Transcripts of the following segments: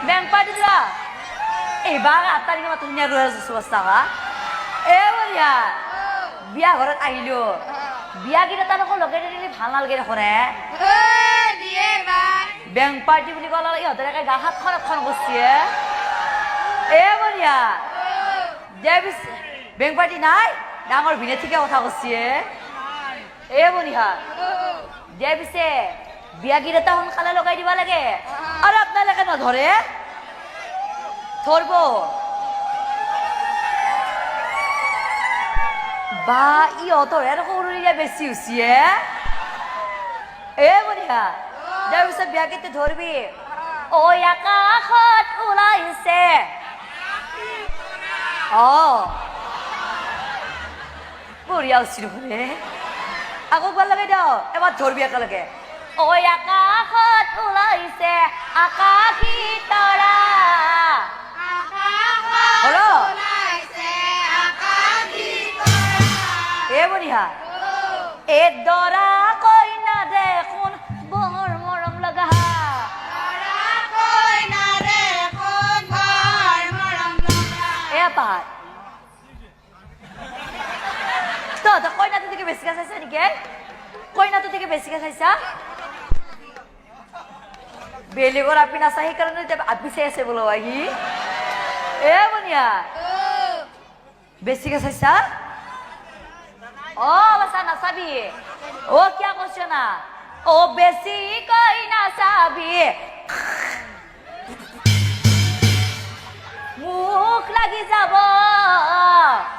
Bang Padilla. Bang atari ke matunya ruas swasta. Bolia. Biya gorat ahilo. Biya kita tanah ko loket ini halal gede kore. Diye bang. Bang party beli kalau iya tadi kayak gahat kono gustiye. Bolia. Jabis bang party nai. Dangor bine tiga utha gustiye. Bolia. Jabise biya kita tahun kalau lokai di bala ke. Aduh apna lagi no dhore. Thorbo. Ba iyo to এরকম উড়িয়া বেশি উসিয়ে বলিয়া জয়বিসে বিয়াকিতে ধরবি ও আকাশত উলাইছে বঢ়িয়া উচিত বলে আকৌ ভাল লাগে দাও এবাৰ ধৰবি একেলগে ও আকাশত উলাইছে আকাশী তৰা হলো বলিয়া দৰা কইনা দেখোন বৰ মৰম লগা পাই তো কইনাটো থেকে বেছিকে চাইছা নেকি কইনাটো থেকে বেছিকে চাইছা বেলেগৰ আপি নাচা সেইকাৰণে আপি চাই আছে বোলো আহি বনিয়া বেছিকে চাইছা basa nasabi. Kya question na? Besi koi nasabi. Mukh lagi jabo.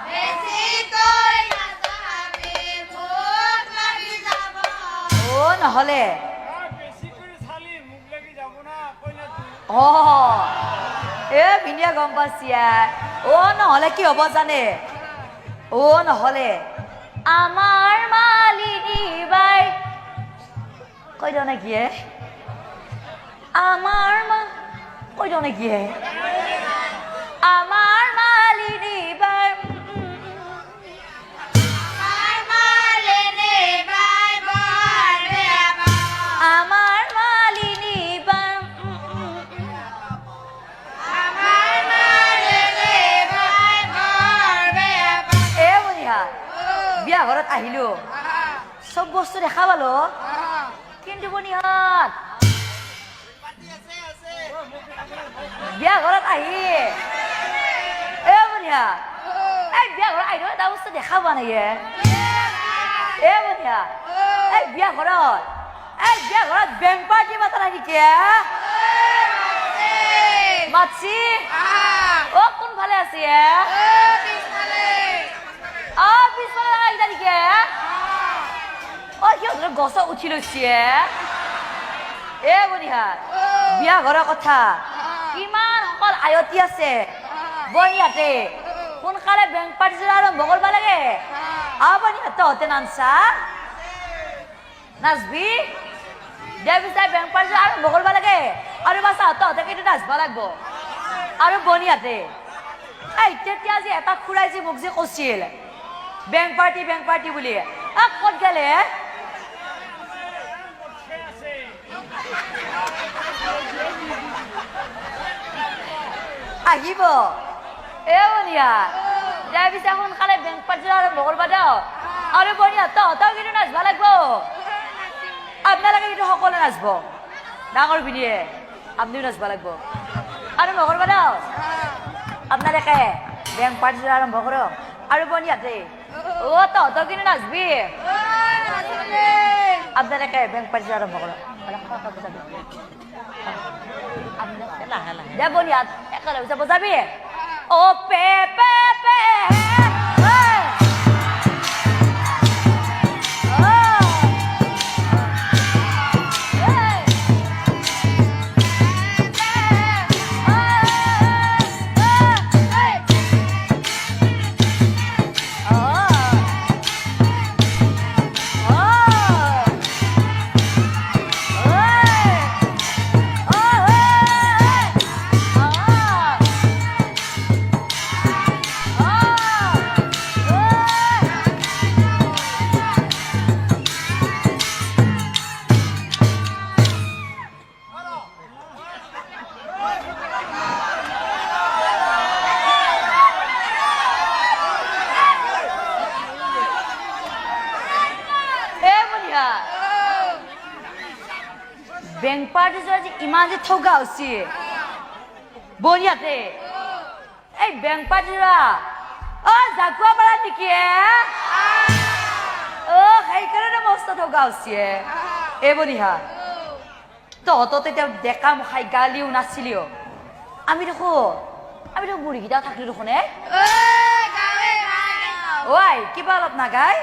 Besi koi nasabi. Mukh lagi jabo. Nahole. Besi koi sali mukh lagi jabo na koi na tu. Binia gom pasia. Nahole ki hobo jane? Nahole. আমার মালিনী বাই কই দাও না গিয়ে আমার কই দাও না গিয়ে আমার মালিনী বাই আমার মালিনী বাই বলবে আমার মালিনী বাই আমার মালিনী বাই বলবে বলিয়া বিয়া ঘৰত আহিলো সব বস্তু দেখা পালো কিন্তু বনিহাত বিয়া ঘৰত আহি বনিয়া বিয়া ঘৰত আহিলো এটা বস্তু দেখা পোৱা নাই বনিয়া বিয়া ঘৰত বেং পাৰ্টি মাতা নাই নেকি মাতছি কোনফালে আছে পিছফালে আহিলা নেকি সিহঁতৰ গছ উঠি লৈছে বনিহা বিয়া ঘৰৰ কথা কিমান সকল আয়তি আছে বনিয়াতে সোনকালে বেংক পাৰ্টি আৰম্ভ কৰিব লাগে বনিহা তহঁতে নানছা নাচবি দেৱীচাই বেংক পাৰ্টি আৰম্ভ কৰিব লাগে আৰু বাচা তহঁতে কিন্তু নাচব লাগিব আৰু বনিয়াতে তেতিয়া যে এটা খুৰাই যে মোক যে কৈছিল বেংক পাৰ্টি বুলি ক'ত গেলে আহিব বনিয়া যাই পিছে সোনকালে বেংক পাৰ্টি আৰম্ভ কৰিব দাও আৰু বনিয়া তহঁতেও কিন্তু নাচব লাগিব আপোনালোকে কিন্তু সকলোৱে নাচব ডাঙৰ বিনিয়ে আপুনিও নাচব লাগিব আৰম্ভ কৰিব দাও আপোনালোকে বেংক পাৰ্টি আৰম্ভ কৰক আৰু বনিয়াতে তহঁতেও কিন্তু নাচবি আপোনালোকে বেংক পাৰ্টি আৰম্ভ কৰক দে বনিয়াত একেলগে যাব যাবি পে পে পে বনিয়া বেং পাৰ্টি যে ইমান যে ঠগা হৈছে বনিয়াতে এই বেং পাৰ্টিৰা জাকুৱা পাৰা নেকি সেইকাৰণে মস্ত ঠগা হৈছে এ বনিহা তহঁত তেতিয়া ডেকা মুখাই গালিও নাছিলিও আমি দেখো বুঢ়ীকেইটা থাকিলো দেখোন গাঁৱে গাঁও ঐ কিবা অলপ নাগায়